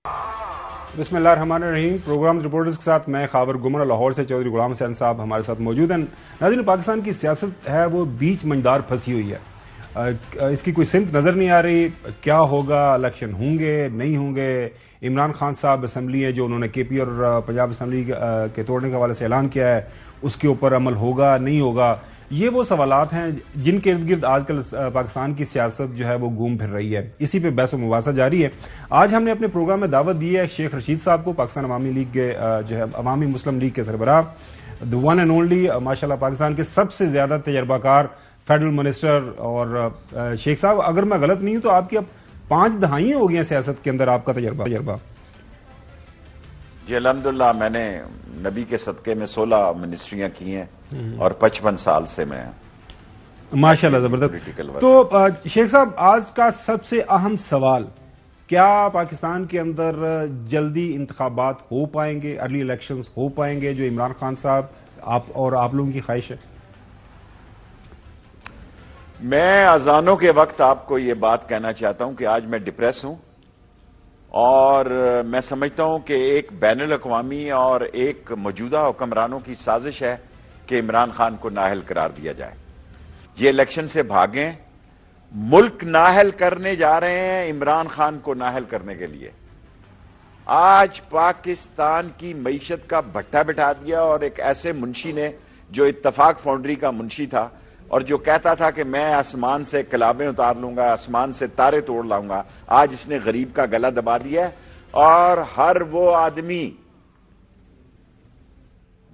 بسم اللہ الرحمن الرحیم. پروگرام رپورٹرز کے ساتھ میں خاور گمر لاہور سے چودھری غلام حسین صاحب ہمارے ساتھ موجود ہیں. ناظرین، پاکستان کی سیاست ہے وہ بیچ منجدار پھنسی ہوئی ہے. اس کی کوئی سمت نظر نہیں آ رہی. کیا ہوگا؟ الیکشن ہوں گے نہیں ہوں گے؟ عمران خان صاحب اسمبلی ہے جو انہوں نے کے پی اور پنجاب اسمبلی کے توڑنے کے حوالے سے اعلان کیا ہے، اس کے اوپر عمل ہوگا نہیں ہوگا؟ یہ وہ سوالات ہیں جن کے ارد گرد آج کل پاکستان کی سیاست جو ہے وہ گھوم پھر رہی ہے. اسی پہ بحث و مباحثہ جاری ہے. آج ہم نے اپنے پروگرام میں دعوت دی ہے شیخ رشید صاحب کو، پاکستان عوامی لیگ کے جو ہے عوامی مسلم لیگ کے سربراہ، دی ون اینڈ اونلی ماشاءاللہ پاکستان کے سب سے زیادہ تجربہ کار فیڈرل منسٹر. اور شیخ صاحب، اگر میں غلط نہیں ہوں تو آپ کی اب 5 دہائیاں ہو گئی ہیں سیاست کے اندر آپ کا تجربہ. جی الحمدللہ، میں نے نبی کے صدقے میں 16 منسٹریاں کی ہیں اور 55 سال سے میں ماشاءاللہ زبردست. تو شیخ صاحب، آج کا سب سے اہم سوال، کیا پاکستان کے اندر جلدی انتخابات ہو پائیں گے، ارلی الیکشنز ہو پائیں گے جو عمران خان صاحب آپ لوگوں کی خواہش ہے؟ میں اذانوں کے وقت آپ کو یہ بات کہنا چاہتا ہوں کہ آج میں ڈپریس ہوں، اور میں سمجھتا ہوں کہ ایک بین الاقوامی اور ایک موجودہ حکمرانوں کی سازش ہے کہ عمران خان کو نااہل قرار دیا جائے. یہ الیکشن سے بھاگیں. ملک نااہل کرنے جا رہے ہیں عمران خان کو نااہل کرنے کے لیے. آج پاکستان کی معیشت کا بھٹا بٹھا دیا، اور ایک ایسے منشی نے جو اتفاق فاؤنڈری کا منشی تھا اور جو کہتا تھا کہ میں آسمان سے کلابیں اتار لوں گا، آسمان سے تارے توڑ لاؤں گا، آج اس نے غریب کا گلا دبا دیا ہے. اور ہر وہ آدمی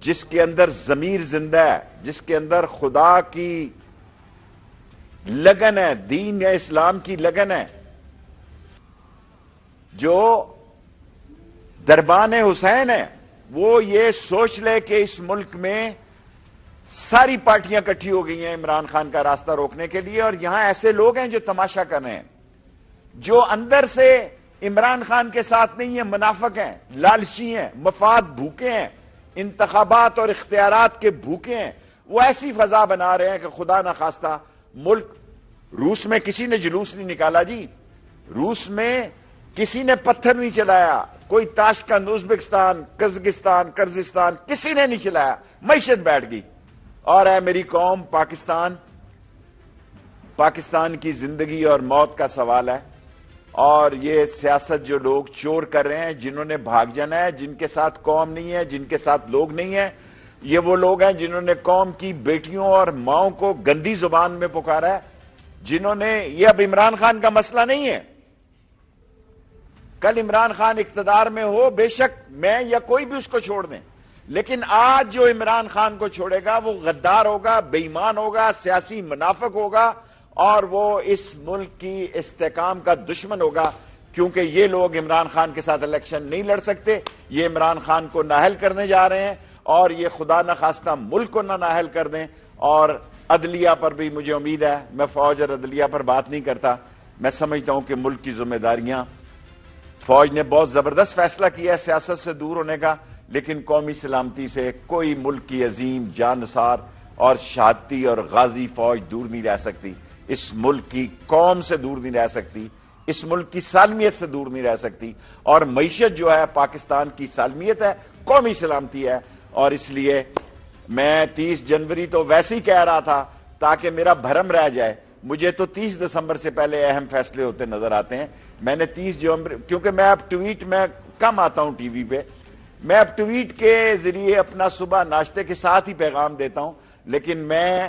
جس کے اندر ضمیر زندہ ہے، جس کے اندر خدا کی لگن ہے، دین یا اسلام کی لگن ہے، جو دربان حسین ہے، وہ یہ سوچ لے کہ اس ملک میں ساری پارٹیاں اکٹھی ہو گئی ہیں عمران خان کا راستہ روکنے کے لیے. اور یہاں ایسے لوگ ہیں جو تماشا کر رہے ہیں، جو اندر سے عمران خان کے ساتھ نہیں ہیں، منافق ہیں، لالچی ہیں، مفاد بھوکے ہیں، انتخابات اور اختیارات کے بھوکے ہیں. وہ ایسی فضا بنا رہے ہیں کہ خدا نخواستہ ملک. روس میں کسی نے جلوس نہیں نکالا جی، روس میں کسی نے پتھر نہیں چلایا، کوئی تاشقند، ازبکستان، قزاقستان، کرغزستان کسی نے نہیں چلایا، معیشت بیٹھ گئی. اور ہے میری قوم، پاکستان کی زندگی اور موت کا سوال ہے. اور یہ سیاست جو لوگ چور کر رہے ہیں، جنہوں نے بھاگ جانا ہے، جن کے ساتھ قوم نہیں ہے، جن کے ساتھ لوگ نہیں ہیں، یہ وہ لوگ ہیں جنہوں نے قوم کی بیٹیوں اور ماؤں کو گندی زبان میں پکارا ہے، جنہوں نے یہ اب عمران خان کا مسئلہ نہیں ہے. کل عمران خان اقتدار میں ہو، بے شک میں یا کوئی بھی اس کو چھوڑ دیں، لیکن آج جو عمران خان کو چھوڑے گا وہ غدار ہوگا، بے ایمان ہوگا، سیاسی منافق ہوگا، اور وہ اس ملک کی استحکام کا دشمن ہوگا. کیونکہ یہ لوگ عمران خان کے ساتھ الیکشن نہیں لڑ سکتے، یہ عمران خان کو نااہل کرنے جا رہے ہیں، اور یہ خدا نخواستہ ملک کو نہ نااہل کر دیں. اور عدلیہ پر بھی مجھے امید ہے، میں فوج اور عدلیہ پر بات نہیں کرتا، میں سمجھتا ہوں کہ ملک کی ذمہ داریاں، فوج نے بہت زبردست فیصلہ کیا ہے سیاست سے دور ہونے کا، لیکن قومی سلامتی سے کوئی ملک کی عظیم جانثار اور شہادتی اور غازی فوج دور نہیں رہ سکتی. اس ملک کی قوم سے دور نہیں رہ سکتی، اس ملک کی سالمیت سے دور نہیں رہ سکتی. اور معیشت جو ہے پاکستان کی سالمیت ہے، قومی سلامتی ہے. اور اس لیے میں 30 جنوری تو ویسے ہی کہہ رہا تھا تاکہ میرا بھرم رہ جائے. مجھے تو 30 دسمبر سے پہلے اہم فیصلے ہوتے نظر آتے ہیں. میں نے 30 جنوری، کیونکہ میں اب ٹویٹ میں کم آتا ہوں ٹی وی پہ، میں اب ٹویٹ کے ذریعے اپنا صبح ناشتے کے ساتھ ہی پیغام دیتا ہوں، لیکن میں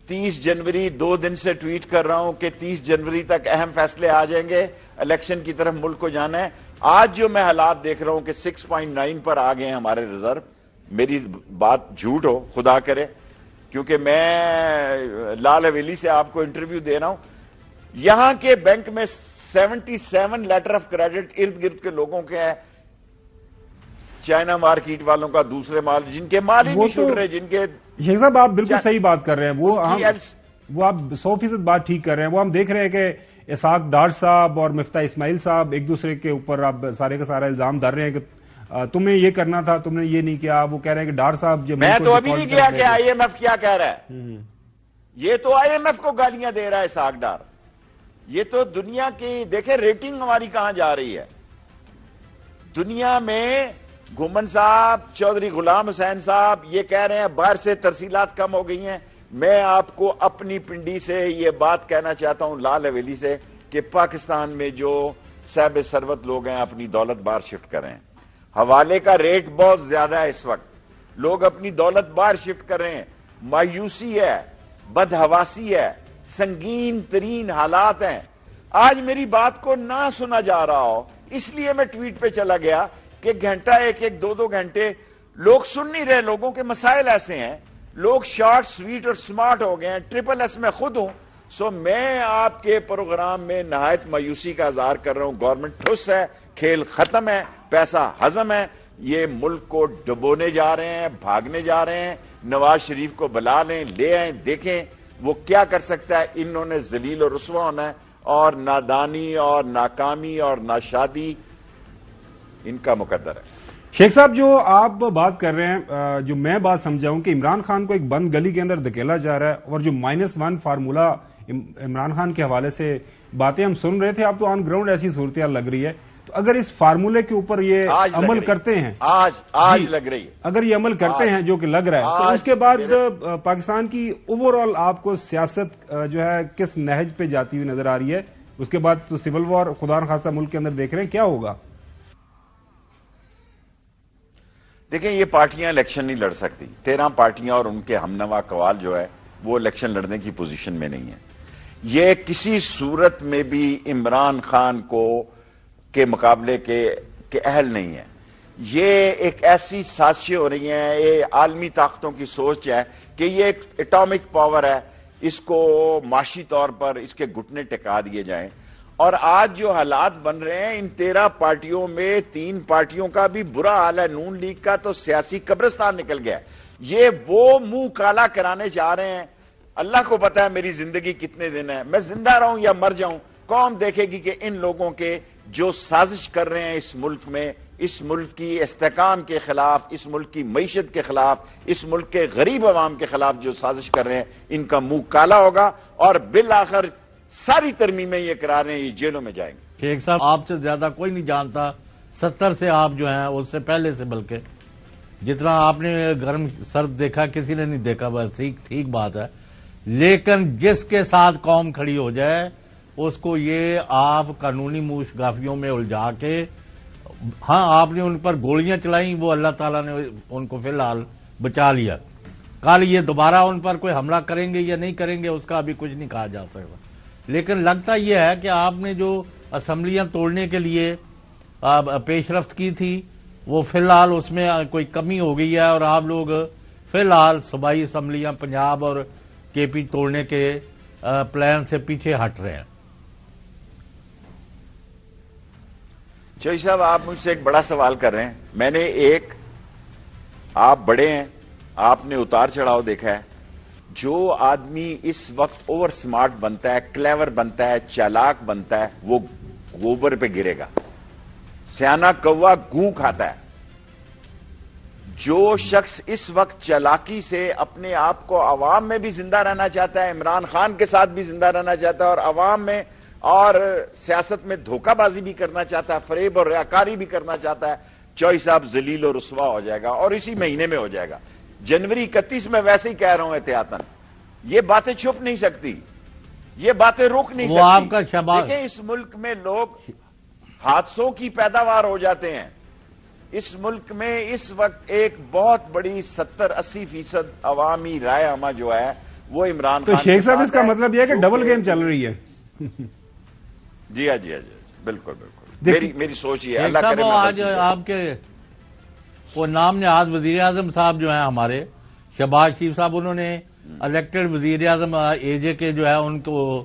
30 جنوری 2 دن سے ٹویٹ کر رہا ہوں کہ 30 جنوری تک اہم فیصلے آ جائیں گے، الیکشن کی طرف ملک کو جانا ہے. آج جو میں حالات دیکھ رہا ہوں کہ 6.9 پر آ گئے ہیں ہمارے ریزرو، میری بات جھوٹ ہو خدا کرے، کیونکہ میں لال حویلی سے آپ کو انٹرویو دے رہا ہوں. یہاں کے بینک میں 77 لیٹر آف کریڈٹ ارد گرد کے لوگوں کے ہیں، چائنا مارکیٹ والوں کا، دوسرے مال، جن کے مال ہی نہیں چھوٹ رہے، جن کے. شیخ صاحب آپ بالکل صحیح بات کر رہے ہیں، وہ آپ 100% بات ٹھیک کر رہے ہیں. وہ ہم دیکھ رہے ہیں کہ اسحاق ڈار صاحب اور مفتاح اسماعیل صاحب ایک دوسرے کے اوپر اب سارے کا سارا الزام ڈال رہے ہیں کہ تمہیں یہ کرنا تھا، تم نے یہ نہیں کیا. وہ کہہ رہے ہیں کہ ڈار صاحب میں تو ابھی نہیں کیا کہ آئی ایم ایف کیا کہہ رہا ہے، یہ تو آئی ایم ایف کو گالیاں دے رہا ہے اسحاق ڈار. یہ تو دنیا کی دیکھیں ریٹنگ ہماری کہاں جا رہی ہے. دنیا میں گھومن صاحب، چودھری غلام حسین صاحب یہ کہہ رہے ہیں باہر سے ترسیلات کم ہو گئی ہیں. میں آپ کو اپنی پنڈی سے یہ بات کہنا چاہتا ہوں، لال حویلی سے، کہ پاکستان میں جو صاحب ثروت لوگ ہیں اپنی دولت باہر شفٹ کر رہے ہیں. حوالے کا ریٹ بہت زیادہ ہے اس وقت، لوگ اپنی دولت باہر شفٹ کر رہے ہیں. مایوسی ہے، بدحواسی ہے، سنگین ترین حالات ہیں. آج میری بات کو نہ سنا جا رہا ہو، اس لیے میں ٹویٹ پہ چلا گیا کہ گھنٹہ ایک دو گھنٹے لوگ سن نہیں رہے. لوگوں کے مسائل ایسے ہیں، لوگ شارٹ سویٹ اور سمارٹ ہو گئے ہیں. ٹرپل ایس میں خود ہوں. سو میں آپ کے پروگرام میں نہایت مایوسی کا اظہار کر رہا ہوں. گورنمنٹ ٹھس ہے، کھیل ختم ہے، پیسہ ہضم ہے. یہ ملک کو ڈبونے جا رہے ہیں، بھاگنے جا رہے ہیں. نواز شریف کو بلا لیں، لے آئیں، دیکھیں وہ کیا کر سکتا ہے. انہوں نے ذلیل و رسوا ہونا ہے، اور نادانی اور ناکامی اور ناشادی ان کا مقدر ہے. شیخ صاحب، جو آپ بات کر رہے ہیں، جو میں بات سمجھاؤں کہ عمران خان کو ایک بند گلی کے اندر دھکیلا جا رہا ہے، اور جو -1 فارمولا عمران خان کے حوالے سے باتیں ہم سن رہے تھے، اب تو آن گراؤنڈ ایسی صورتحال لگ رہی ہے. تو اگر اس فارمولے کے اوپر یہ عمل کرتے ہیں، آج لگ رہی ہے، اگر یہ عمل کرتے ہیں جو کہ لگ رہا ہے، تو اس کے بعد پاکستان کی اوور آل آپ کو سیاست جو ہے کس نہج پہ جاتی ہوئی نظر آ رہی ہے؟ اس کے بعد تو سول وار خدا نخواستہ ملک کے اندر دیکھ رہے ہیں، کیا ہوگا؟ دیکھیں، یہ پارٹیاں الیکشن نہیں لڑ سکتی. 13 پارٹیاں اور ان کے ہمنوا قوال جو ہے وہ الیکشن لڑنے کی پوزیشن میں نہیں ہے. یہ کسی صورت میں بھی عمران خان کے مقابلے کے اہل نہیں ہے. یہ ایک ایسی سازشیں ہو رہی ہیں، یہ عالمی طاقتوں کی سوچ ہے کہ یہ ایک اٹامک پاور ہے، اس کو معاشی طور پر اس کے گھٹنے ٹکا دیے جائیں. اور آج جو حالات بن رہے ہیں ان 13 پارٹیوں میں 3 پارٹیوں کا بھی برا حال ہے. نون لیگ کا تو سیاسی قبرستان نکل گیا. یہ وہ منہ کالا کرانے جا رہے ہیں. اللہ کو پتا ہے میری زندگی کتنے دن ہے، میں زندہ رہوں یا مر جاؤں. قوم دیکھے گی کہ ان لوگوں کے جو سازش کر رہے ہیں اس ملک میں، اس ملک کی استحکام کے خلاف، اس ملک کی معیشت کے خلاف، اس ملک کے غریب عوام کے خلاف جو سازش کر رہے ہیں، ان کا منہ کالا ہوگا اور بالآخر ساری ترمیمیں یہ کرا رہے ہیں، یہ جیلوں میں جائیں گے. شیخ صاحب، آپ سے زیادہ کوئی نہیں جانتا 70 سے آپ جو ہیں اس سے پہلے سے، بلکہ جتنا آپ نے گرم سرد دیکھا کسی نے نہیں دیکھا. بس ٹھیک بات ہے، لیکن جس کے ساتھ قوم کھڑی ہو جائے اس کو یہ آپ قانونی موش گافیوں میں الجھا کے، ہاں آپ نے ان پر گولیاں چلائیں، وہ اللہ تعالیٰ نے ان کو فی الحال بچا لیا. کل یہ دوبارہ ان پر کوئی حملہ کریں گے یا نہیں کریں گے اس کا ابھی کچھ نہیں کہا جا سکتا. لیکن لگتا یہ ہے کہ آپ نے جو اسمبلیاں توڑنے کے لیے پیش رفت کی تھی وہ فی الحال اس میں کوئی کمی ہو گئی ہے، اور آپ لوگ فی الحال صوبائی اسمبلیاں پنجاب اور کے پی توڑنے کے پلان سے پیچھے ہٹ رہے ہیں. چوئی صاحب، آپ مجھ سے ایک بڑا سوال کر رہے ہیں. میں نے آپ بڑے ہیں، آپ نے اتار چڑھاؤ دیکھا ہے. جو آدمی اس وقت اوور سمارٹ بنتا ہے، کلیور بنتا ہے، چالاک بنتا ہے، وہ گوبر پہ گرے گا. سیانہ کوا گوں کھاتا ہے. جو شخص اس وقت چالاکی سے اپنے آپ کو عوام میں بھی زندہ رہنا چاہتا ہے، عمران خان کے ساتھ بھی زندہ رہنا چاہتا ہے، اور عوام میں اور سیاست میں دھوکہ بازی بھی کرنا چاہتا ہے، فریب اور ریاکاری بھی کرنا چاہتا ہے، چوئی صاحب ذلیل و رسوا ہو جائے گا. اور اسی مہینے میں ہو جائے گا. جنوری 31 میں ویسے ہی کہہ رہا ہوں احتیاطاً. یہ باتیں چھپ نہیں سکتی، یہ باتیں روک نہیں سکتی. آپ کا شباب، دیکھیں اس ملک میں لوگ حادثوں کی پیداوار ہو جاتے ہیں. اس ملک میں اس وقت ایک بہت بڑی 70-80% عوامی رائے عامہ جو ہے وہ عمران خان. تو شیخ صاحب، اس کا مطلب یہ ہے کہ ڈبل گیم چل رہی ہے. جی ہاں، جی ہاں، بالکل بالکل. میری سوچ یہ ہے. اللہ کرے آج آپ کے وہ نام نہاد وزیر اعظم صاحب جو ہیں ہمارے شہباز شریف صاحب، انہوں نے الیکٹڈ وزیر اعظم اے جے کے جو ہے ان کو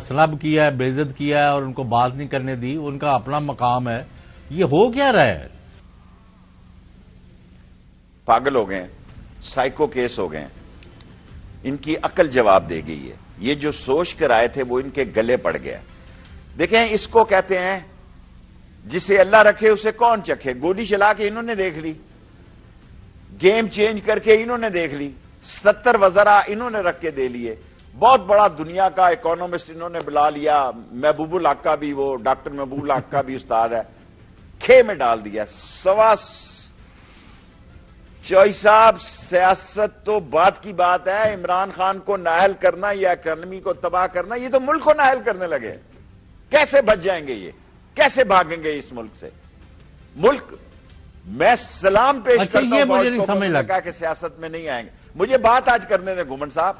سنب کیا ہے، بے عزت کیا ہے، اور ان کو بات نہیں کرنے دی. ان کا اپنا مقام ہے. یہ ہو کیا رہا ہے؟ پاگل ہو گئے، سائیکو کیس ہو گئے. ان کی عقل جواب دے گئی ہے. یہ جو سوچ کر آئے تھے وہ ان کے گلے پڑ گیا. دیکھیں، اس کو کہتے ہیں جسے اللہ رکھے اسے کون چکھے. گولی چلا کے انہوں نے دیکھ لی، گیم چینج کر کے انہوں نے دیکھ لی، 70 وزراء انہوں نے رکھ کے دے لیے. بہت بڑا دنیا کا اکانومسٹ انہوں نے بلا لیا. محبوب الحق کا بھی، وہ ڈاکٹر محبوب الحق کا بھی استاد ہے. کھے میں ڈال دیا. چوئی صاحب, سیاست تو بات کی بات ہے, عمران خان کو نااہل کرنا یا اکانومی کو تباہ کرنا, یہ تو ملک کو نااہل کرنے لگے. کیسے بچ جائیں گے یہ, کیسے بھاگیں گے اس ملک سے؟ ملک, میں سلام پیش کرتا ہوں یہ مجھے نہیں سمجھ لگا کہ سیاست میں نہیں آئیں گے. مجھے بات آج کرنے دیں گھومن صاحب.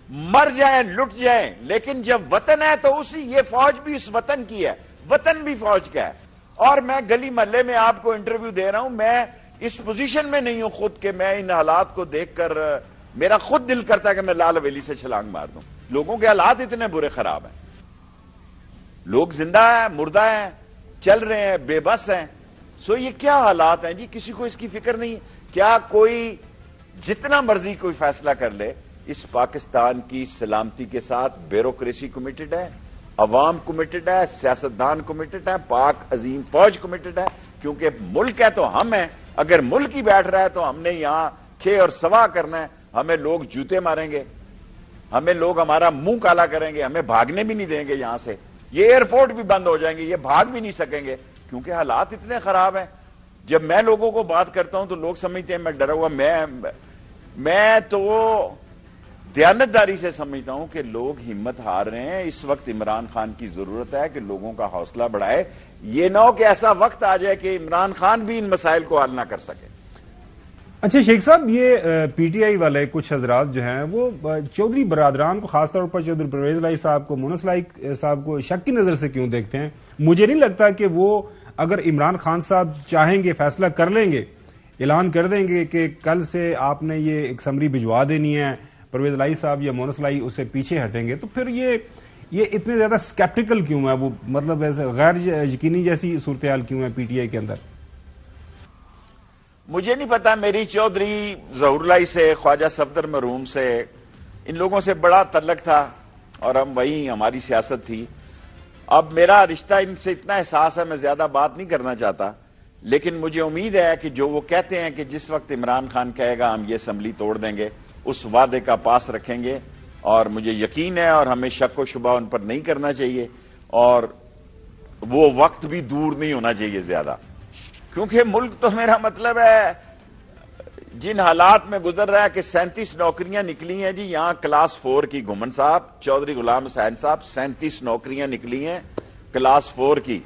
مر جائیں, لٹ جائیں, لیکن جب وطن ہے تو یہ فوج بھی اس وطن کی ہے, وطن بھی فوج کا ہے. اور میں گلی محلے میں آپ کو انٹرویو دے رہا ہوں, میں اس پوزیشن میں نہیں ہوں خود کہ میں ان حالات کو دیکھ کر میرا خود دل کرتا ہے کہ میں لال حویلی سے چھلانگ مار دوں. لوگوں کے حالات اتنے برے خراب ہیں, لوگ زندہ ہیں, مردہ ہیں, چل رہے ہیں, بے بس ہیں. یہ کیا حالات ہیں جی؟ کسی کو اس کی فکر نہیں. کیا کوئی جتنا مرضی کوئی فیصلہ کر لے, اس پاکستان کی سلامتی کے ساتھ بیوروکریسی کمیٹڈ ہے, عوام کمیٹڈ ہے, سیاستدان کمیٹڈ ہے, پاک عظیم فوج کمیٹڈ ہے. کیونکہ ملک ہے تو ہم ہیں. اگر ملک ہی بیٹھ رہا ہے تو ہم نے یہاں کھے اور سوا کرنا ہے. ہمیں لوگ جوتے ماریں گے, ہمیں لوگ ہمارا منہ کالا کریں گے, ہمیں بھاگنے بھی نہیں دیں گے یہاں سے. یہ ایئرپورٹ بھی بند ہو جائیں گے, یہ بھاگ بھی نہیں سکیں گے کیونکہ حالات اتنے خراب ہیں. جب میں لوگوں کو بات کرتا ہوں تو لوگ سمجھتے ہیں میں ڈرا ہوا. میں تو دیانتداری سے سمجھتا ہوں کہ لوگ ہمت ہار رہے ہیں. اس وقت عمران خان کی ضرورت ہے کہ لوگوں کا حوصلہ بڑھائے. یہ نہ ہو کہ ایسا وقت آ جائے کہ عمران خان بھی ان مسائل کو حل نہ کر سکے. اچھا شیخ صاحب, یہ پی ٹی آئی والے کچھ حضرات جو ہیں وہ چودھری برادران کو, خاص طور پر چودھری پرویز الہی صاحب کو, مونس الہی صاحب کو شک کی نظر سے کیوں دیکھتے ہیں؟ مجھے نہیں لگتا کہ وہ اگر عمران خان صاحب چاہیں گے, فیصلہ کر لیں گے, اعلان کر دیں گے کہ کل سے آپ نے یہ ایک سمری بھجوا دینی ہے, پرویز الہی صاحب یا مونس الہی اسے پیچھے ہٹیں گے, تو پھر یہ اتنے زیادہ سکیپٹیکل کیوں ہے؟ وہ مطلب ایسے غیر یقینی جیسی صورتحال کیوں ہے پی ٹی آئی کے اندر؟ مجھے نہیں پتا. میری چودھری ظہور الہی سے, خواجہ صفدر مرحوم سے, ان لوگوں سے بڑا تعلق تھا اور ہم وہی ہماری سیاست تھی. اب میرا رشتہ ان سے اتنا احساس ہے, میں زیادہ بات نہیں کرنا چاہتا, لیکن مجھے امید ہے کہ جو وہ کہتے ہیں کہ جس وقت عمران خان کہے گا ہم یہ اسمبلی توڑ دیں گے, اس وعدے کا پاس رکھیں گے. اور مجھے یقین ہے, اور ہمیں شک و شبہ ان پر نہیں کرنا چاہیے, اور وہ وقت بھی دور نہیں ہونا چاہیے زیادہ. کیونکہ ملک تو میرا مطلب ہے جن حالات میں گزر رہا ہے کہ 37 نوکریاں نکلی ہیں جی یہاں کلاس 4 کی. گھومن صاحب, چودھری غلام حسین صاحب, 37 نوکریاں نکلی ہیں کلاس 4 کی.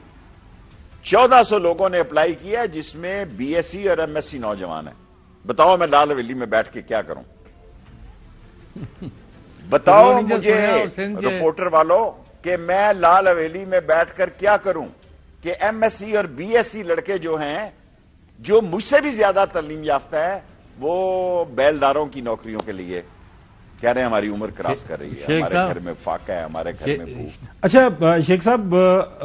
1400 لوگوں نے اپلائی کیا, جس میں بی ایس سی اور ایم ایس سی نوجوان ہیں. بتاؤ میں لال حویلی میں بیٹھ کے کیا کروں؟ بتاؤ مجھے رپورٹر والوں کہ میں لال حویلی میں بیٹھ کر کیا کروں کہ ایم ایس سی اور بی ایس سی لڑکے جو ہیں, جو مجھ سے بھی زیادہ تعلیم یافتہ ہے, وہ بیلداروں کی نوکریوں کے لیے کہہ رہے ہیں ہماری عمر کراس کر رہی ہے, ہمارے گھر میں فاقہ ہے, ہمارے گھر میں بھوک. اچھا شیخ صاحب,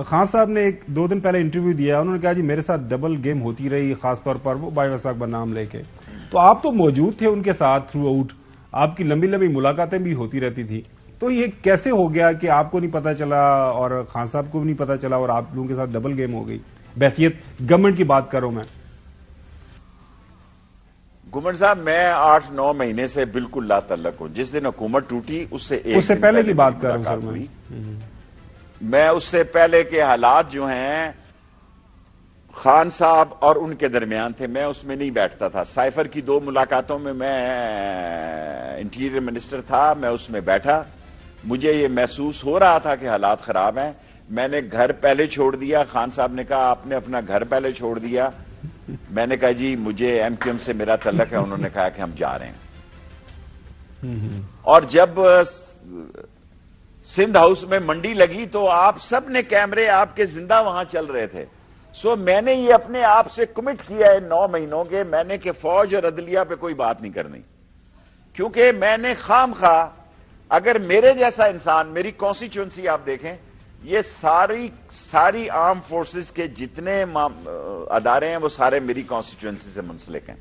خان صاحب نے 2 دن پہلے انٹرویو دیا, انہوں نے کہا جی میرے ساتھ ڈبل گیم ہوتی رہی, خاص طور پر وہ بائی وساق کا نام لے کے. تو آپ تو موجود تھے ان کے ساتھ تھرو آؤٹ, آپ کی لمبی لمبی ملاقاتیں بھی ہوتی رہتی تھی. تو یہ کیسے ہو گیا کہ آپ کو نہیں پتا چلا اور خان صاحب کو بھی نہیں پتا چلا اور آپ لوگوں کے ساتھ ڈبل گیم ہو گئی؟ بحثیت گورنمنٹ کی بات کروں میں. گھومن صاحب, میں 8-9 مہینے سے بالکل لا تعلق ہوں. جس دن حکومت ٹوٹی اس سے پہلے کی بات کر رہا ہوں سر. میں اس سے پہلے کے حالات جو ہیں خان صاحب اور ان کے درمیان تھے, میں اس میں نہیں بیٹھتا تھا. سائفر کی 2 ملاقاتوں میں انٹیریئر منسٹر تھا, میں اس میں بیٹھا. مجھے یہ محسوس ہو رہا تھا کہ حالات خراب ہیں. میں نے گھر پہلے چھوڑ دیا. خان صاحب نے کہا آپ نے اپنا گھر پہلے چھوڑ دیا. میں نے کہا جی مجھے ایم کیو ایم سے میرا تعلق ہے. انہوں نے کہا کہ ہم جا رہے ہیں. اور جب سندھ ہاؤس میں منڈی لگی تو آپ سب نے کیمرے آپ کے زندہ وہاں چل رہے تھے. میں نے یہ اپنے آپ سے کمٹ کیا ہے 9 مہینوں کے, میں نے کہ فوج اور عدلیہ پہ کوئی بات نہیں کرنی. کیونکہ میں نے خام خواہ, اگر میرے جیسا انسان, میری کانسٹیچوئنسی آپ دیکھیں, یہ ساری آرم فورسز کے جتنے ادارے ہیں وہ سارے میری کانسٹیچوئنسی سے منسلک ہیں.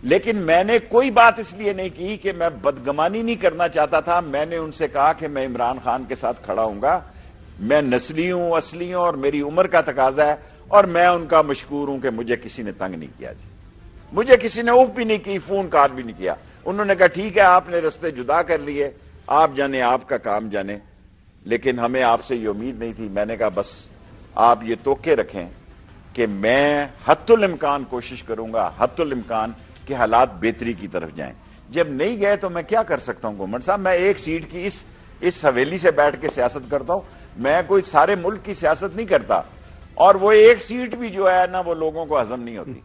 لیکن میں نے کوئی بات اس لیے نہیں کی کہ میں بدگمانی نہیں کرنا چاہتا تھا. میں نے ان سے کہا کہ میں عمران خان کے ساتھ کھڑا ہوں گا, میں نسلی ہوں, اصلی ہوں, اور میری عمر کا تقاضا ہے. اور میں ان کا مشکور ہوں کہ مجھے کسی نے تنگ نہیں کیا جی, مجھے کسی نے اوف بھی نہیں کی, فون کال بھی نہیں کیا. انہوں نے کہا ٹھیک ہے آپ نے رستے جدا کر لیے, آپ جانے, آپ کا کام جانے, لیکن ہمیں آپ سے یہ امید نہیں تھی. میں نے کہا بس آپ یہ توقع رکھیں کہ میں حتی الامکان کوشش کروں گا، حتی الامکان کہ حالات بہتری کی طرف جائیں. جب نہیں گئے تو میں کیا کر سکتا ہوں گورنمنٹ صاحب؟ میں ایک سیٹ کی اس حویلی سے بیٹھ کے سیاست کرتا ہوں، میں کوئی سارے ملک کی سیاست نہیں کرتا، اور وہ ایک سیٹ بھی جو ہے نا وہ لوگوں کو ہضم نہیں ہوتی.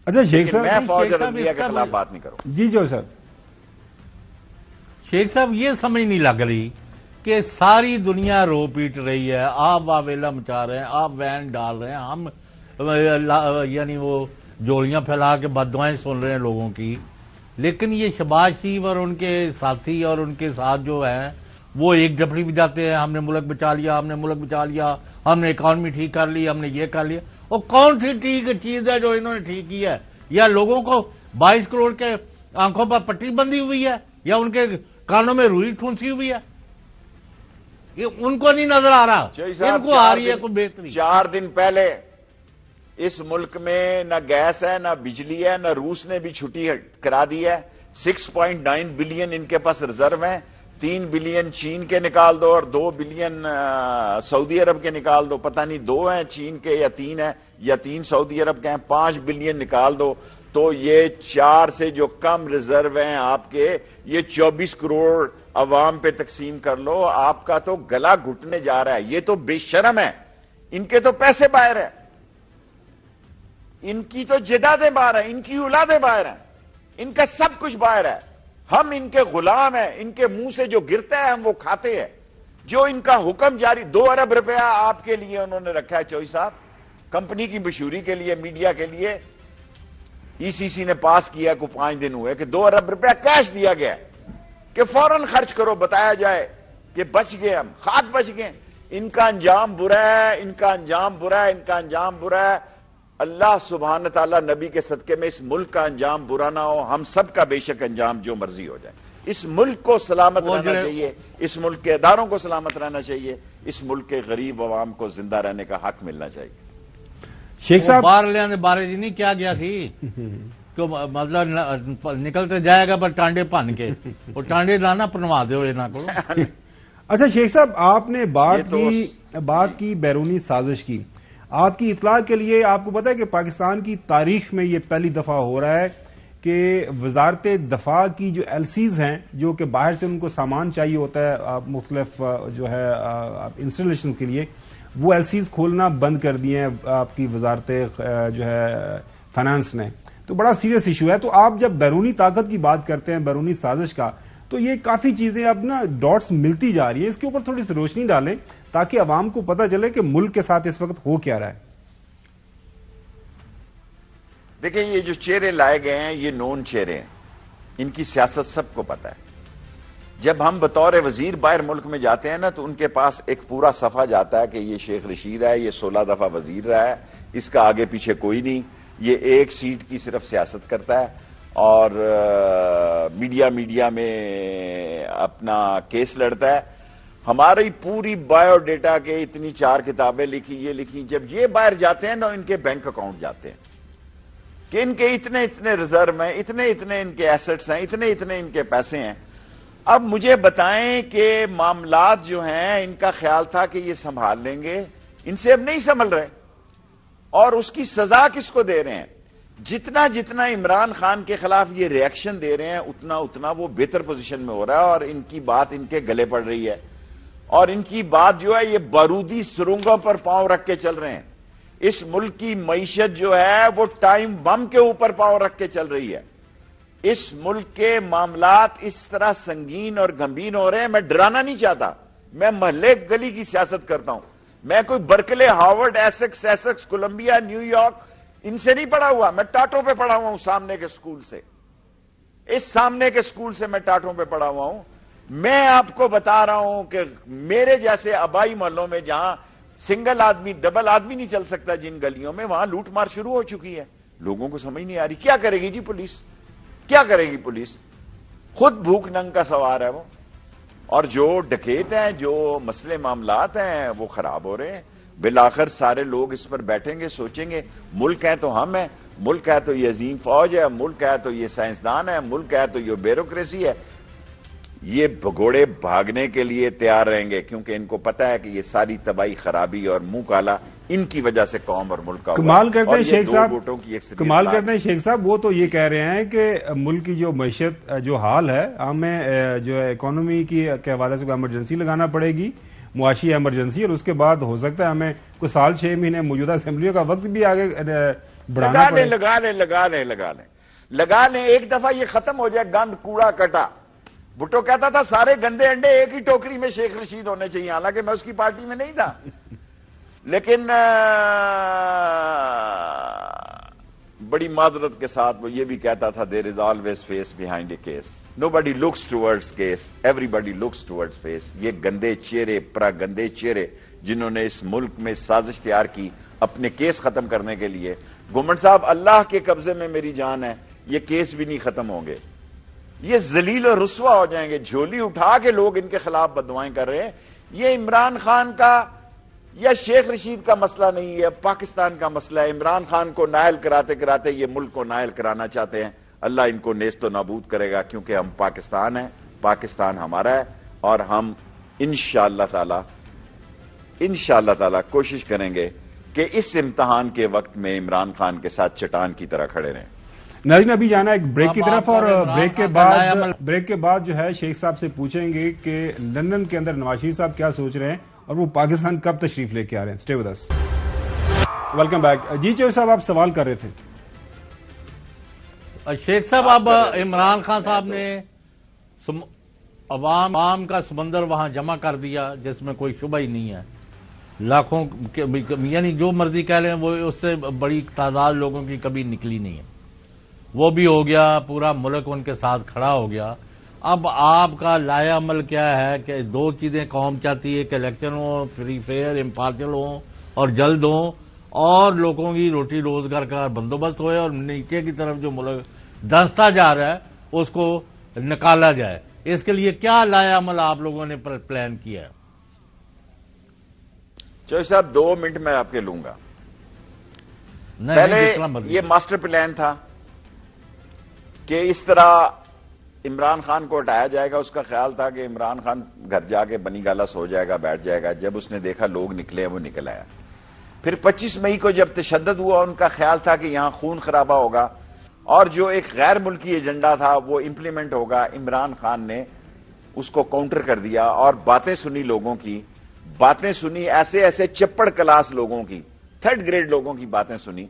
اچھا شیخ صاحب، میں فوج شیخ صاحب عربیہ اس کے کا خلاف بات نہیں کروں. جی جو صاحب، شیخ صاحب یہ سمجھ نہیں لگ رہی کہ ساری دنیا رو پیٹ رہی ہے، آپ واویلا مچا رہے ہیں، آپ وین ڈال رہے ہیں، ہم یعنی وہ جوڑیاں پھیلا کے بددعائیں سن رہے ہیں لوگوں کی، لیکن یہ شہباز شریف اور ان کے ساتھی اور ان کے ساتھ جو ہیں وہ ایک ڈپڑی بھی جاتے ہیں، ہم نے ملک بچا لیا، ہم نے ملک بچا لیا، ہم نے اکانومی ٹھیک کر لی، ہم نے یہ کر لیا. اور کون سی ٹھیک چیز ہے جو انہوں نے ٹھیک کی ہے؟ یا لوگوں کو 22 کروڑ کے آنکھوں پر پٹی بندھی ہوئی ہے، یا ان کے کانوں میں روئی ٹھونسی ہوئی ہے؟ یہ ان کو نہیں نظر آ رہا، ان کو آ رہی ہے کوئی بہتری. 4 دن پہلے اس ملک میں نہ گیس ہے، نہ بجلی ہے، نہ روس نے بھی چھٹی کرا دی ہے. 6.9 بلین ان کے پاس ریزرو ہیں، 3 بلین چین کے نکال دو اور 2 بلین سعودی عرب کے نکال دو. پتہ نہیں 2 ہیں چین کے یا 3 ہیں، یا 3 سعودی عرب کے ہیں. 5 بلین نکال دو تو یہ 4 سے جو کم ریزرو ہیں آپ کے، یہ 24 کروڑ عوام پہ تقسیم کر لو، آپ کا تو گلا گھٹنے جا رہا ہے. یہ تو بے شرم ہے، ان کے تو پیسے باہر ہیں، ان کی تو جدادیں باہر ہیں، ان کی اولادیں باہر ہیں، ان کا سب کچھ باہر ہے. ہم ان کے غلام ہیں، ان کے منہ سے جو گرتا ہے ہم وہ کھاتے ہیں. جو ان کا حکم جاری، 2 ارب روپیہ آپ کے لیے انہوں نے رکھا ہے چوئی صاحب، کمپنی کی مشہوری کے لیے، میڈیا کے لیے. ای سی سی نے پاس کیا کو 5 دن ہوئے کہ 2 ارب روپیہ کیش دیا گیا کہ فوراً خرچ کرو، بتایا جائے کہ بچ گئے، ہم خاک بچ گئے. ان کا انجام برا ہے، ان کا انجام برا ہے، ان کا انجام برا ہے. اللہ سبحانہ تعالیٰ نبی کے صدقے میں اس ملک کا انجام برا نہ ہو، ہم سب کا بے شک انجام جو مرضی ہو جائے. اس ملک کو سلامت رہنا چاہیے، اس ملک کے اداروں کو سلامت رہنا چاہیے، اس ملک کے غریب عوام کو زندہ رہنے کا حق ملنا چاہیے. شیخ صاحب، باہر لے آنے بارے جی نہیں کیا گیا تھی کہ مطلب نکلتے جائے گا پر ٹانڈے پن کے، وہ ٹانڈے لانا پنوا دو یہاں کو. اچھا شیخ صاحب، آپ نے بات کی بیرونی سازش کی. آپ کی اطلاع کے لیے آپ کو پتا ہے کہ پاکستان کی تاریخ میں یہ پہلی دفعہ ہو رہا ہے کہ وزارت دفاع کی جو ایل سیز ہیں، جو کہ باہر سے ان کو سامان چاہیے ہوتا ہے مختلف جو ہے انسٹالیشن کے لیے، وہ ایل سیز کھولنا بند کر دیے ہیں آپ کی وزارت جو ہے فائنانس نے. تو بڑا سیریس ایشو ہے. تو آپ جب بیرونی طاقت کی بات کرتے ہیں، بیرونی سازش کا، تو یہ کافی چیزیں اب نا ڈاٹس ملتی جا رہی ہیں. اس کے اوپر تھوڑی سی روشنی ڈالیں تاکہ عوام کو پتہ چلے کہ ملک کے ساتھ اس وقت ہو کیا رہا ہے. دیکھیں، یہ جو چہرے لائے گئے ہیں یہ نون چہرے ہیں، ان کی سیاست سب کو پتہ ہے. جب ہم بطور وزیر باہر ملک میں جاتے ہیں نا تو ان کے پاس ایک پورا صفحہ جاتا ہے کہ یہ شیخ رشید ہے، یہ 16 دفعہ وزیر رہا ہے، اس کا آگے پیچھے کوئی نہیں، یہ ایک سیٹ کی صرف سیاست کرتا ہے اور میڈیا میں اپنا کیس لڑتا ہے. ہماری پوری بایو ڈیٹا کے اتنی 4 کتابیں لکھی، یہ لکھی. جب یہ باہر جاتے ہیں نا ان کے بینک اکاؤنٹ جاتے ہیں کہ ان کے اتنے ریزرو ہیں، اتنے ان کے ایسٹس ہیں، اتنے ان کے پیسے ہیں. اب مجھے بتائیں کہ معاملات جو ہیں ان کا خیال تھا کہ یہ سنبھال لیں گے، ان سے اب نہیں سنبھل رہے، اور اس کی سزا کس کو دے رہے ہیں؟ جتنا عمران خان کے خلاف یہ ری ایکشن دے رہے ہیں اتنا وہ بہتر پوزیشن میں ہو رہا ہے، اور ان کی بات ان کے گلے پڑ رہی ہے، اور ان کی بات جو ہے یہ بارودی سرنگوں پر پاؤں رکھ کے چل رہے ہیں. اس ملک کی معیشت جو ہے وہ ٹائم بم کے اوپر پاؤں رکھ کے چل رہی ہے. اس ملک کے معاملات اس طرح سنگین اور گمبھیر ہو رہے ہیں. میں ڈرانا نہیں چاہتا، میں محلے گلی کی سیاست کرتا ہوں. میں کوئی Berkeley, Harvard, Essex, Columbia, New York ان سے نہیں پڑھا ہوا، میں ٹاٹوں پہ پڑھا ہوا ہوں، سامنے کے سکول سے. اس سامنے کے سکول سے میں ٹاٹوں پہ پڑھا ہوا ہوں. میں آپ کو بتا رہا ہوں کہ میرے جیسے آبائی محلوں میں جہاں سنگل آدمی، ڈبل آدمی نہیں چل سکتا، جن گلیوں میں، وہاں لوٹ مار شروع ہو چکی ہے. لوگوں کو سمجھ نہیں آ رہی کیا کرے گی جی پولیس، کیا کرے گی پولیس؟ خود بھوک ننگ کا سوار ہے وہ. اور جو ڈکیت ہیں، جو مسئلے معاملات ہیں وہ خراب ہو رہے ہیں. بالآخر سارے لوگ اس پر بیٹھیں گے، سوچیں گے ملک ہے تو ہم ہیں، ملک ہے تو یہ عظیم فوج ہے، ملک ہے تو یہ سائنسدان ہے، ملک ہے تو یہ بیوروکریسی ہے. یہ بھگوڑے بھاگنے کے لیے تیار رہیں گے کیونکہ ان کو پتا ہے کہ یہ ساری تباہی، خرابی اور منہ کالا ان کی وجہ سے قوم اور ملک کا کمال کرتے ہیں شیخ صاحب، ووٹوں کی ایک کمال کرتے ہیں شیخ صاحب، وہ تو یہ کہہ رہے ہیں کہ ملک کی جو معیشت جو حال ہے، ہمیں جو ہے اکانومی کے حوالے سے ایمرجنسی لگانا پڑے گی، معاشی ایمرجنسی، اور اس کے بعد ہو سکتا ہے ہمیں کوئی سال 6 مہینے موجودہ اسمبلیوں کا وقت بھی آگے بڑھانا پڑے. لگا لیں ایک دفعہ یہ ختم ہو جائے گند کوڑا کٹا. بھٹو کہتا تھا سارے گندے انڈے ایک ہی ٹوکری میں شیخ رشید ہونے چاہیے، حالانکہ میں اس کی پارٹی میں نہیں تھا، لیکن بڑی معذرت کے ساتھ وہ یہ بھی کہتا تھا there is always face behind a case, nobody looks towards case, everybody looks towards face. یہ گندے چہرے، گندے چہرے جنہوں نے اس ملک میں سازش تیار کی اپنے کیس ختم کرنے کے لیے. گھمنڈ صاحب، اللہ کے قبضے میں میری جان ہے، یہ کیس بھی نہیں ختم ہوں گے، یہ ذلیل و رسوا ہو جائیں گے. جھولی اٹھا کے لوگ ان کے خلاف بددعائیں کر رہے ہیں. یہ عمران خان کا یا شیخ رشید کا مسئلہ نہیں ہے، پاکستان کا مسئلہ ہے. عمران خان کو نائل کراتے کراتے یہ ملک کو نائل کرانا چاہتے ہیں. اللہ ان کو نیست و نابود کرے گا، کیونکہ ہم پاکستان ہیں، پاکستان ہمارا ہے، اور ہم انشاءاللہ تعالی کوشش کریں گے کہ اس امتحان کے وقت میں عمران خان کے ساتھ چٹان کی طرح کھڑے رہیں. ناظرین، ابھی جانا ہے ایک بریک کی طرف، اور بریک کے بعد جو ہے شیخ صاحب سے پوچھیں گے کہ لندن کے اندر نواز شریف صاحب کیا سوچ رہے ہیں اور وہ پاکستان کب تشریف لے کے آ رہے ہیں. Stay with us. Welcome back. جی چوہدری صاحب، آپ سوال کر رہے تھے. شیخ صاحب، اب عمران خان صاحب نے عوام کا سمندر وہاں جمع کر دیا جس میں کوئی شبہ ہی نہیں ہے. لاکھوں یعنی جو مرضی کہہ لیں، وہ اس سے بڑی تعداد لوگوں کی کبھی نکلی نہیں ہے. وہ بھی ہو گیا، پورا ملک ان کے ساتھ کھڑا ہو گیا. اب آپ کا لائے عمل کیا ہے کہ دو چیزیں قوم چاہتی ہے کہ الیکشن ہو، فری فیئر امپارشل ہوں اور جلد ہوں، اور لوگوں کی روٹی روزگار کا بندوبست ہوئے، اور نیچے کی طرف جو ملک دھنستا جا رہا ہے اس کو نکالا جائے. اس کے لیے کیا لائے عمل آپ لوگوں نے پلان کیا ہے؟ چوہدری صاحب 2 منٹ میں آپ کے لوں گا. پہلے یہ ماسٹر پلان تھا کہ اس طرح عمران خان کو ہٹایا جائے گا. اس کا خیال تھا کہ عمران خان گھر جا کے بنی گالا سو جائے گا، بیٹھ جائے گا. جب اس نے دیکھا لوگ نکلے ہیں، وہ نکل آیا. پھر 25 مئی کو جب تشدد ہوا، ان کا خیال تھا کہ یہاں خون خرابہ ہوگا اور جو ایک غیر ملکی ایجنڈا تھا وہ امپلیمنٹ ہوگا. عمران خان نے اس کو کاؤنٹر کر دیا اور باتیں سنی لوگوں کی، باتیں سنی ایسے چپڑ کلاس لوگوں کی، 3rd گریڈ لوگوں کی باتیں سنی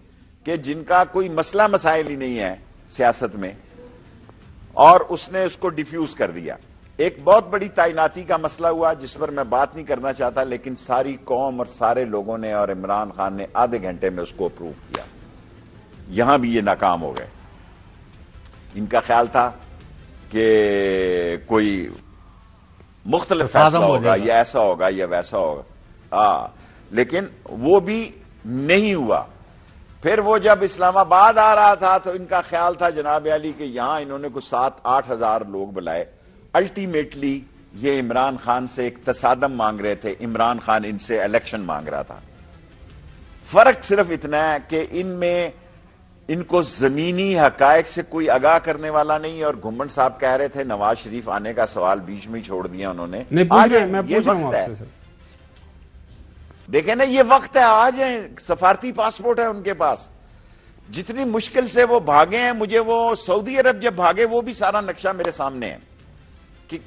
کہ جن کا کوئی مسئلہ مسائل ہی نہیں ہے سیاست میں، اور اس نے اس کو ڈیفیوز کر دیا. ایک بہت بڑی تعیناتی کا مسئلہ ہوا جس پر میں بات نہیں کرنا چاہتا، لیکن ساری قوم اور سارے لوگوں نے اور عمران خان نے آدھے گھنٹے میں اس کو اپروو کیا. یہاں بھی یہ ناکام ہو گئے. ان کا خیال تھا کہ کوئی مختلف فیصلہ ہوگا، یا ایسا ہوگا یا ویسا ہوگا، لیکن وہ بھی نہیں ہوا. پھر وہ جب اسلام آباد آ رہا تھا تو ان کا خیال تھا جناب علی کہ یہاں انہوں نے کچھ 7-8 ہزار لوگ بلائے. الٹیمیٹلی یہ عمران خان سے ایک تصادم مانگ رہے تھے، عمران خان ان سے الیکشن مانگ رہا تھا. فرق صرف اتنا ہے کہ ان میں ان کو زمینی حقائق سے کوئی آگاہ کرنے والا نہیں ہے. اور گھمنڈ صاحب کہہ رہے تھے نواز شریف آنے کا سوال بیچ میں ہی چھوڑ دیا انہوں نے. دیکھیں نا، یہ وقت ہے، آ جائیں. سفارتی پاسپورٹ ہے ان کے پاس. جتنی مشکل سے وہ بھاگے ہیں، مجھے وہ سعودی عرب جب بھاگے وہ بھی سارا نقشہ میرے سامنے ہے کہ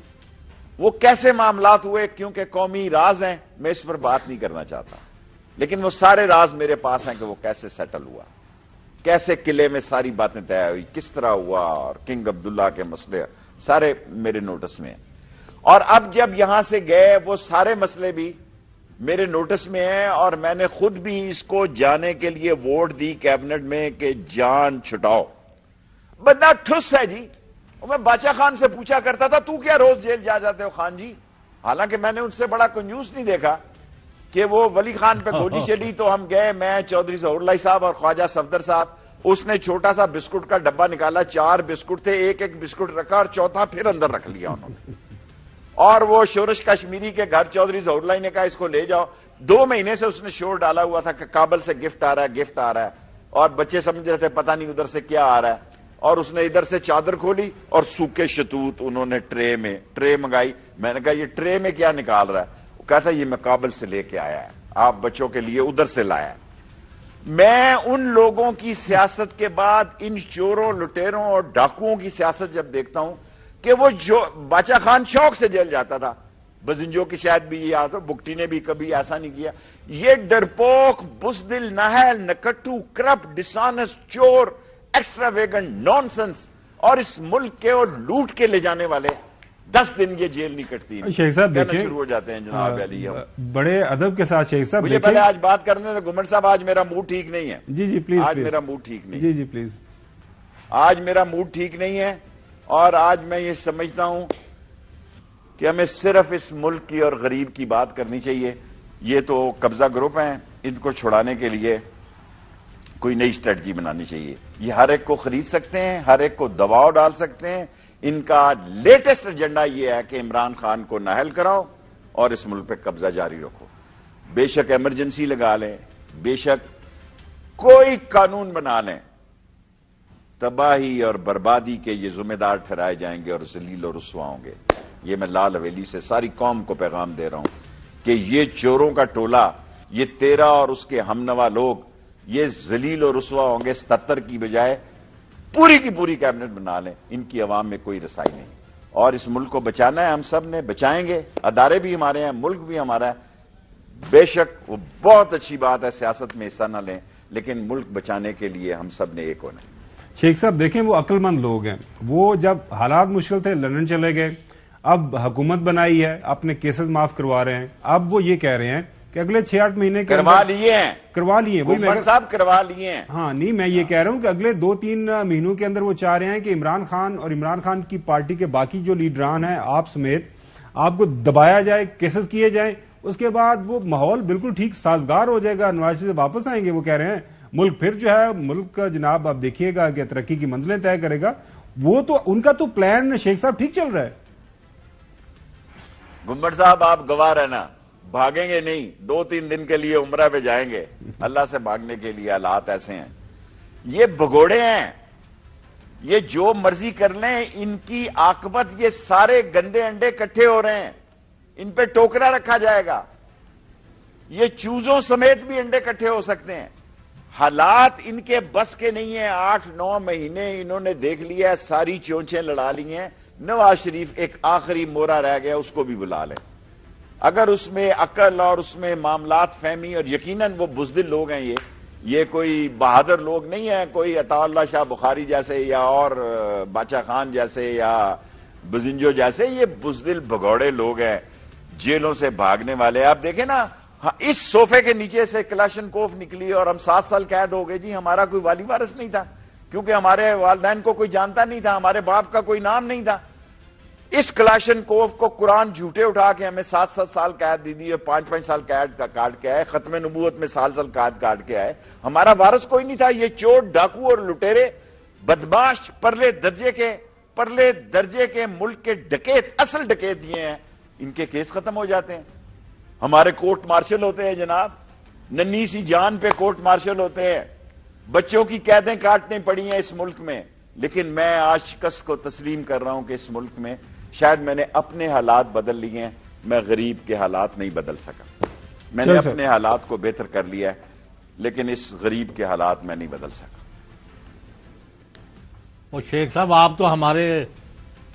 وہ کیسے معاملات ہوئے. کیونکہ قومی راز ہیں، میں اس پر بات نہیں کرنا چاہتا، لیکن وہ سارے راز میرے پاس ہیں کہ وہ کیسے سیٹل ہوا، کیسے قلعے میں ساری باتیں طے ہوئی، کس طرح ہوا، اور کنگ عبداللہ کے مسئلے سارے میرے نوٹس میں ہیں. اور اب جب یہاں سے گئے وہ سارے مسئلے بھی میرے نوٹس میں ہیں، اور میں نے خود بھی اس کو جانے کے لیے ووٹ دی کیبنٹ میں کہ جان چھٹاؤ. بندہ ٹھس ہے جی. میں باچا خان سے پوچھا کرتا تھا تو کیا روز جیل جاتے ہو خان جی؟ حالانکہ میں نے ان سے بڑا کنجوس نہیں دیکھا کہ وہ ولی خان پہ گولی چلی تو ہم گئے، میں چودھری ظہور اللہ صاحب اور خواجہ صفدر صاحب. اس نے چھوٹا سا بسکٹ کا ڈبہ نکالا، 4 بسکٹ تھے، ایک بسکٹ رکھا اور چوتھا پھر اندر رکھ لیا انہوں نے. اور وہ شورش کشمیری کے گھر چودھری ظہور اللہ نے کہا اس کو لے جاؤ. 2 مہینے سے اس نے شور ڈالا ہوا تھا کہ کابل سے گفٹ آ رہا ہے، اور بچے سمجھ رہے تھے پتہ نہیں ادھر سے کیا آ رہا ہے. اور اس نے ادھر سے چادر کھولی اور سوکھے شتوت انہوں نے ٹرے منگائی. میں نے کہا یہ ٹرے میں کیا نکال رہا ہے؟ وہ کہتا یہ میں کابل سے لے کے آیا ہے. آپ بچوں کے لیے ادھر سے لایا. میں ان لوگوں کی سیاست کے بعد ان چوروں لٹیروں اور ڈاکوؤں کی سیاست جب دیکھتا ہوں کہ وہ جو باچا خان شوق سے جیل جاتا تھا, بزنجو کی شاید بھی یہ یاد ہو, بگٹی نے بھی کبھی ایسا نہیں کیا. یہ ڈرپوک, بزدل, ناہل, نکٹو, کرپٹ, ڈسانسٹ, چور, ایکسٹرا ویگن, نان سنس اور اس ملک کے اور لوٹ کے لے جانے والے 10 دن یہ جیل نہیں کٹتی. شیخ صاحب دیکھیں, شروع ہو جاتے ہیں جناب علی. بڑے ادب کے ساتھ شیخ صاحب مجھے پہلے آج بات کرنے تو گمر صاحب, آج میرا موڈ ٹھیک نہیں ہے. جی پلیز, آج میرا موڈ ٹھیک نہیں. جی پلیز. آج میرا موڈ ٹھیک نہیں ہے اور آج میں یہ سمجھتا ہوں کہ ہمیں صرف اس ملک کی اور غریب کی بات کرنی چاہیے. یہ تو قبضہ گروپ ہیں, ان کو چھڑانے کے لیے کوئی نئی اسٹریٹجی بنانی چاہیے. یہ ہر ایک کو خرید سکتے ہیں, ہر ایک کو دباؤ ڈال سکتے ہیں. ان کا لیٹسٹ ایجنڈا یہ ہے کہ عمران خان کو نااہل کراؤ اور اس ملک پہ قبضہ جاری رکھو. بے شک ایمرجنسی لگا لیں, بے شک کوئی قانون بنا لیں, تباہی اور بربادی کے یہ ذمہ دار ٹھہرائے جائیں گے اور ذلیل و رسوا ہوں گے. یہ میں لال حویلی سے ساری قوم کو پیغام دے رہا ہوں کہ یہ چوروں کا ٹولہ, یہ تیرا اور اس کے ہمنوا لوگ, یہ ذلیل و رسوا ہوں گے. 77 کی بجائے پوری کی پوری کیبنٹ بنا لیں, ان کی عوام میں کوئی رسائی نہیں. اور اس ملک کو بچانا ہے, ہم سب نے بچائیں گے. ادارے بھی ہمارے ہیں, ملک بھی ہمارا ہے. بے شک وہ بہت اچھی بات ہے, سیاست میں حصہ نہ لیں, لیکن ملک بچانے کے لیے ہم سب نے ایک ہونا ہے. شیخ صاحب دیکھیں, وہ عقل مند لوگ ہیں. وہ جب حالات مشکل تھے لندن چلے گئے, اب حکومت بنائی ہے, اپنے کیسز معاف کروا رہے ہیں. اب وہ یہ کہہ رہے ہیں کہ اگلے 6-8 مہینے کے کروا لیے ہیں, کروا لیے عمر صاحب کروا لیے ہیں. ہاں نہیں, میں یہ کہہ رہا ہوں کہ اگلے 2-3 مہینوں کے اندر وہ چاہ رہے ہیں کہ عمران خان اور عمران خان کی پارٹی کے باقی جو لیڈران ہیں, آپ سمیت, آپ کو دبایا جائے, کیسز کیے جائیں. اس کے بعد وہ ماحول بالکل ٹھیک سازگار ہو جائے گا, نواز شریف واپس آئیں گے. وہ کہہ رہے ہیں ملک پھر جو ہے, ملک کا جناب آپ دیکھیے گا کہ ترقی کی منزلیں طے کرے گا. وہ تو ان کا تو پلان شیخ صاحب ٹھیک چل رہا ہے. گمبر صاحب آپ گواہ رہنا, بھاگیں گے نہیں. 2-3 دن کے لیے عمرہ پہ جائیں گے. اللہ سے بھاگنے کے لیے حالات ایسے ہیں. یہ بھگوڑے ہیں, یہ جو مرضی کر لیں, ان کی عاقبت یہ سارے گندے انڈے اکٹھے ہو رہے ہیں, ان پہ ٹوکرا رکھا جائے گا. یہ چوزوں سمیت بھی انڈے اکٹھے ہو سکتے ہیں. حالات ان کے بس کے نہیں ہیں. 8-9 مہینے انہوں نے دیکھ لیا, ساری چونچیں لڑا لی ہیں. نواز شریف ایک آخری مورا رہ گیا, اس کو بھی بلا لیں. اگر اس میں عقل اور اس میں معاملات فہمی, اور یقیناً وہ بزدل لوگ ہیں, یہ کوئی بہادر لوگ نہیں ہیں, کوئی عطا اللہ شاہ بخاری جیسے یا اور باچا خان جیسے یا بزنجو جیسے, یہ بزدل بھگوڑے لوگ ہیں, جیلوں سے بھاگنے والے. آپ دیکھیں نا, اس صوفے کے نیچے سے کلاشنکوف نکلی اور ہم 7 سال قید ہو گئے. جی ہمارا کوئی والی وارث نہیں تھا, کیونکہ ہمارے والدین کو کوئی جانتا نہیں تھا, ہمارے باپ کا کوئی نام نہیں تھا. اس کلاشنکوف کو قرآن جھوٹے اٹھا کے ہمیں 7 سال قید دی دی, اور 5 سال قید کا کاٹ کے آئے. ختم نبوت میں سال قید کاٹ کے آئے. ہمارا وارث کوئی نہیں تھا. یہ چور, ڈاکو اور لٹیرے, بدماش, پرلے درجے کے ملک کے ڈکیت, اصل ڈکیت یہ ہیں, ان کے کیس ختم ہو جاتے ہیں. ہمارے کورٹ مارشل ہوتے ہیں جناب, ننھی سی جان پہ کورٹ مارشل ہوتے ہیں. بچوں کی قیدیں کاٹنے پڑی ہیں اس ملک میں. لیکن میں آج شکست کو تسلیم کر رہا ہوں کہ اس ملک میں شاید میں نے اپنے حالات بدل لیے ہیں, میں غریب کے حالات نہیں بدل سکا. میں نے اپنے حالات کو بہتر کر لیا ہے, لیکن اس غریب کے حالات میں نہیں بدل سکا. وہ شیخ صاحب, آپ تو ہمارے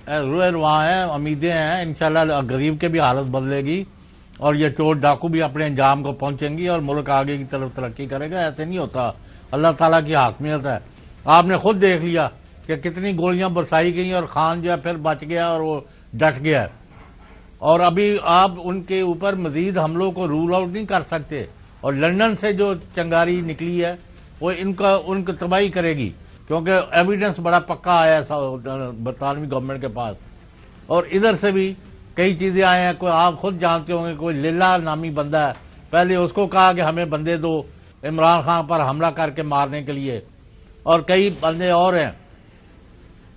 روئے رواں ہیں, امیدیں ہیں, انشاءاللہ غریب کے بھی حالت بدلے گی اور یہ چور ڈاکو بھی اپنے انجام کو پہنچیں گی اور ملک آگے کی طرف ترقی کرے گا. ایسے نہیں ہوتا, اللہ تعالیٰ کی حاکمیت ہے. آپ نے خود دیکھ لیا کہ کتنی گولیاں برسائی گئیں اور خان جو ہے پھر بچ گیا اور وہ ڈٹ گیا. اور ابھی آپ ان کے اوپر مزید حملوں کو رول آؤٹ نہیں کر سکتے. اور لندن سے جو چنگاری نکلی ہے وہ ان کو تباہی کرے گی, کیونکہ ایویڈنس بڑا پکا آیا ہے برطانوی گورنمنٹ کے پاس. اور ادھر سے بھی کئی چیزیں آئے ہیں. کوئی آپ خود جانتے ہوں گے, کوئی لیلا نامی بندہ ہے, پہلے اس کو کہا کہ ہمیں بندے دو عمران خان پر حملہ کر کے مارنے کے لیے, اور کئی بندے اور ہیں.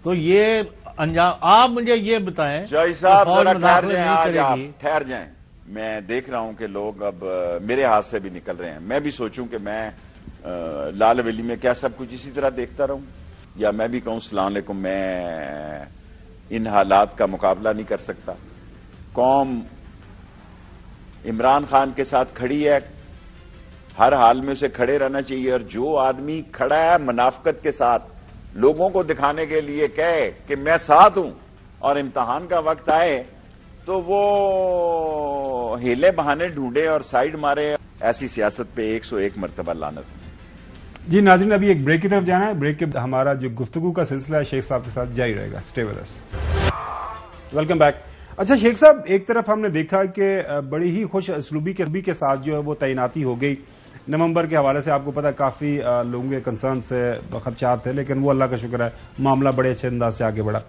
تو یہ انجام, آپ مجھے یہ بتائیں, جائی صاحب ذرا ٹھہر جائیں. میں دیکھ رہا ہوں کہ لوگ اب میرے ہاتھ سے بھی نکل رہے ہیں. میں بھی سوچوں کہ میں لال حویلی میں کیا سب کچھ اسی طرح دیکھتا رہوں, یا میں بھی کہوں السلام علیکم, میں ان حالات کا مقابلہ نہیں کر سکتا. قوم عمران خان کے ساتھ کھڑی ہے, ہر حال میں اسے کھڑے رہنا چاہیے. اور جو آدمی کھڑا ہے منافقت کے ساتھ لوگوں کو دکھانے کے لیے کہے کہ میں ساتھ ہوں اور امتحان کا وقت آئے تو وہ ہیلے بہانے ڈھونڈے اور سائیڈ مارے, ایسی سیاست پہ 101 مرتبہ لعنت. جی ناظرین, ابھی ایک بریک کی طرف جانا ہے. بریک کے ہمارا جو گفتگو کا سلسلہ ہے شیخ صاحب کے ساتھ جاری رہے گا. Stay with us. Welcome back. اچھا شیخ صاحب, ایک طرف ہم نے دیکھا کہ بڑی ہی خوش اسلوبی کے ساتھ جو ہے وہ تعیناتی ہو گئی. نومبر کے حوالے سے آپ کو پتا کافی لوگوں کے کنسرن سے خدشات تھے, لیکن وہ اللہ کا شکر ہے معاملہ بڑے اچھے انداز سے آگے بڑھا.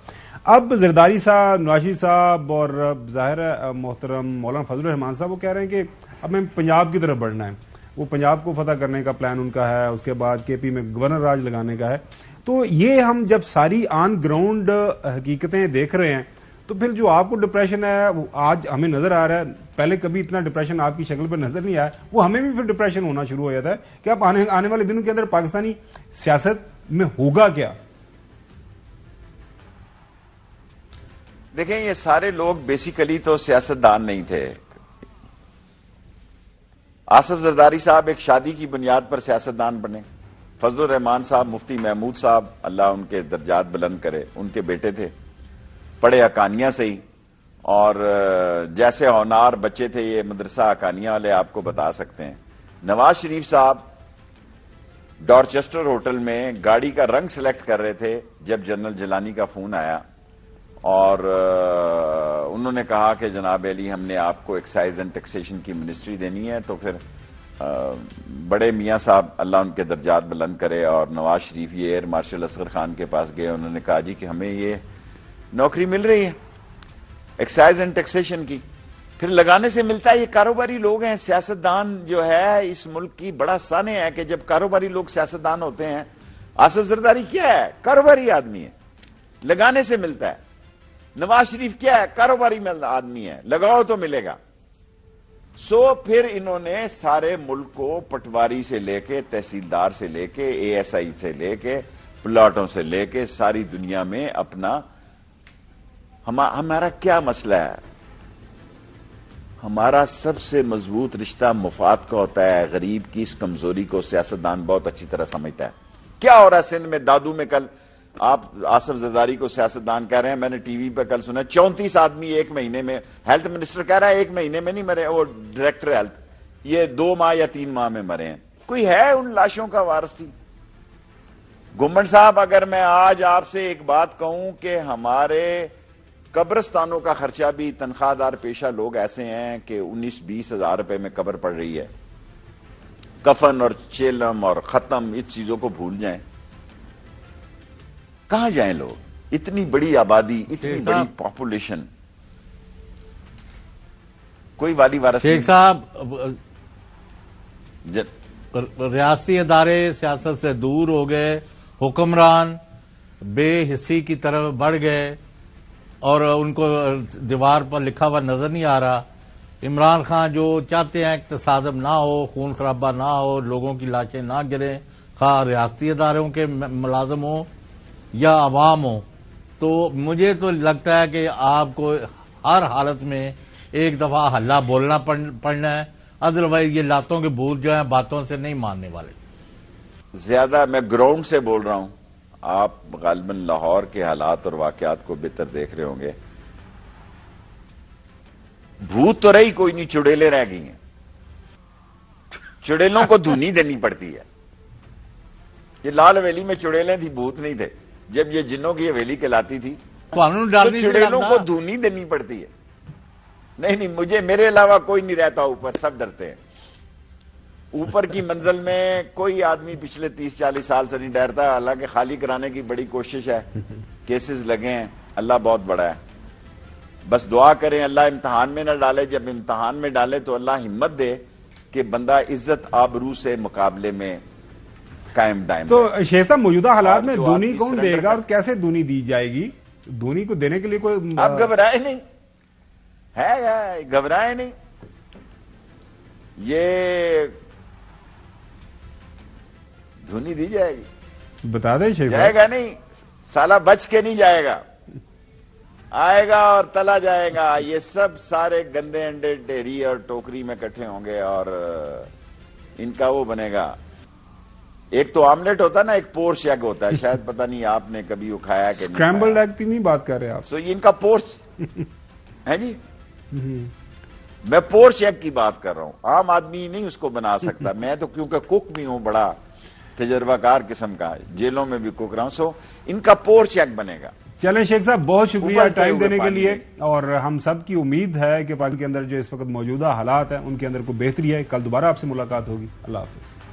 اب زرداری صاحب, نواز شریف صاحب اور ظاہر ہے محترم مولانا فضل الرحمان صاحب وہ کہہ رہے ہیں کہ اب ہمیں پنجاب کی طرف بڑھنا ہے. وہ پنجاب کو فتح کرنے کا پلان ان کا ہے, اس کے بعد کے پی میں گورنر راج لگانے کا ہے. تو یہ ہم جب ساری آن گراؤنڈ حقیقتیں دیکھ رہے ہیں تو پھر جو آپ کو ڈپریشن ہے وہ آج ہمیں نظر آ رہا ہے. پہلے کبھی اتنا ڈپریشن آپ کی شکل پر نظر نہیں آیا, وہ ہمیں بھی پھر ڈپریشن ہونا شروع ہو جاتا ہے کہ اب آنے والے دنوں کے اندر پاکستانی سیاست میں ہوگا کیا. دیکھیں یہ سارے لوگ بیسیکلی تو سیاستدان نہیں تھے. آصف زرداری صاحب ایک شادی کی بنیاد پر سیاستدان بنے. فضل الرحمان صاحب, مفتی محمود صاحب اللہ ان کے درجات بلند کرے, ان کے بیٹے تھے, پڑھے حقانیہ سے ہی, اور جیسے ہونہار بچے تھے یہ مدرسہ حقانیہ والے آپ کو بتا سکتے ہیں. نواز شریف صاحب ڈارچسٹر ہوٹل میں گاڑی کا رنگ سلیکٹ کر رہے تھے جب جنرل جیلانی کا فون آیا اور انہوں نے کہا کہ جناب علی ہم نے آپ کو ایکسائز اینڈ ٹیکسیشن کی منسٹری دینی ہے. تو پھر بڑے میاں صاحب اللہ ان کے درجات بلند کرے اور نواز شریف یہ ایئر مارشل اصغر خان کے پاس گئے, انہوں نے کہا جی کہ ہمیں یہ نوکری مل رہی ہے ایکسائز اینڈ ٹیکسیشن کی. پھر لگانے سے ملتا ہے, یہ کاروباری لوگ ہیں. سیاستدان جو ہے اس ملک کی بڑا سانے ہے کہ جب کاروباری لوگ سیاستدان ہوتے ہیں. آصف زرداری کیا ہے, کاروباری آدمی ہے, لگانے سے ملتا ہے. نواز شریف کیا ہے, کاروباری آدمی ہے, لگاؤ تو ملے گا. پھر انہوں نے سارے ملک کو پٹواری سے لے کے, تحصیلدار سے لے کے, اے ایس آئی سے لے کے, پلاٹوں سے لے کے ساری دنیا میں اپنا ہمارا کیا مسئلہ ہے, ہمارا سب سے مضبوط رشتہ مفاد کا ہوتا ہے. غریب کی اس کمزوری کو سیاستدان بہت اچھی طرح سمجھتا ہے. کیا ہو رہا ہے سندھ میں, دادو میں کل آپ آصف زرداری کو سیاستدان کہہ رہے ہیں, میں نے ٹی وی پہ کل سنا 34 آدمی ایک مہینے میں, ہیلتھ منسٹر کہہ رہا ہے ایک مہینے میں نہیں مرے, وہ ڈائریکٹر ہیلتھ, یہ 2 ماہ یا 3 ماہ میں مرے ہیں. کوئی ہے ان لاشوں کا وارثی؟ گھمنڈ صاحب اگر میں آج آپ سے ایک بات کہوں کہ ہمارے قبرستانوں کا خرچہ بھی تنخواہ دار پیشہ لوگ ایسے ہیں کہ 19-20 ہزار روپے میں قبر پڑ رہی ہے. کفن اور چیلم اور ختم اس چیزوں کو بھول جائیں, کہاں جائیں لوگ؟ اتنی بڑی آبادی, اتنی بڑی پاپولیشن, کوئی والی وارث شیخ صاحب ریاستی ادارے سیاست سے دور ہو گئے, حکمران بے حسی کی طرف بڑھ گئے اور ان کو دیوار پر لکھا ہوا نظر نہیں آ رہا. عمران خان جو چاہتے ہیں تصادم نہ ہو, خون خرابہ نہ ہو, لوگوں کی لاشیں نہ گریں, خواہ ریاستی اداروں کے ملازم ہوں یا عوام ہوں. تو مجھے تو لگتا ہے کہ آپ کو ہر حالت میں ایک دفعہ ہلہ بولنا پڑنا ہے, ادروائز یہ لاتوں کے بھوت جو ہیں باتوں سے نہیں ماننے والے. زیادہ میں گراؤنڈ سے بول رہا ہوں, آپ غالباً لاہور کے حالات اور واقعات کو بہتر دیکھ رہے ہوں گے. بھوت تو رہی کوئی نہیں, چڑیلیں رہ گئی ہیں. چڑیلوں کو دھونی دینی پڑتی ہے. یہ لال حویلی میں چڑیلیں تھی, بھوت نہیں تھے. جب یہ جنوں کی حویلی کہلاتی تھی تو چڑیلوں کو دھونی دینی پڑتی ہے. نہیں مجھے, میرے علاوہ کوئی نہیں رہتا اوپر, سب ڈرتے ہیں. اوپر کی منزل میں کوئی آدمی پچھلے 30-40 سال سے نہیں ڈرتا. حالانکہ خالی کرانے کی بڑی کوشش ہے, کیسز لگے ہیں, اللہ بہت بڑا ہے. بس دعا کریں اللہ امتحان میں نہ ڈالے. جب امتحان میں ڈالے تو اللہ ہمت دے کہ بندہ عزت آبرو سے مقابلے میں قائم دائم. تو شیخ صاحب موجودہ حالات میں دھونی کون دے گا اور کیسے دھونی دی جائے گی؟ دھونی کو دینے کے لیے کوئی آپ گھبرائے نہیں ہے, گھبرائے نہیں. یہ دھونی دی جائے گی, بتا دیں شیخ جائے گا نہیں, سالہ بچ کے نہیں جائے گا, آئے گا اور تلا جائے گا. یہ سب سارے گندے انڈے ڈیری اور ٹوکری میں کٹھے ہوں گے اور ان کا وہ بنے گا، ایک تو آملیٹ ہوتا ہے نا، ایک پورش ایگ ہوتا ہے، شاید پتہ نہیں آپ نے کبھی وہ کھایا کہ نہیں اسکریمبلڈ ایگ کی نہیں بات کر رہے آپ؟ سو ان کا پورش ہے جی، میں پورش ایگ کی بات کر رہا ہوں، عام آدمی نہیں اس کو بنا سکتا، میں تو کیونکہ کوک بھی ہوں، بڑا تجربہ کار قسم کا، جیلوں میں بھی کوک رہا ہوں، سو ان کا پورش ایگ بنے گا۔ چلیں شیخ صاحب، بہت شکریہ ابلتے ٹائم ہوئے دینے کے پانی لیے، میں۔ اور ہم سب کی امید ہے کہ پاکستان کے اندر جو اس وقت موجودہ حالات ہیں ان کے اندر کوئی بہتری ہے۔ کل دوبارہ آپ سے ملاقات ہوگی۔ اللہ حافظ۔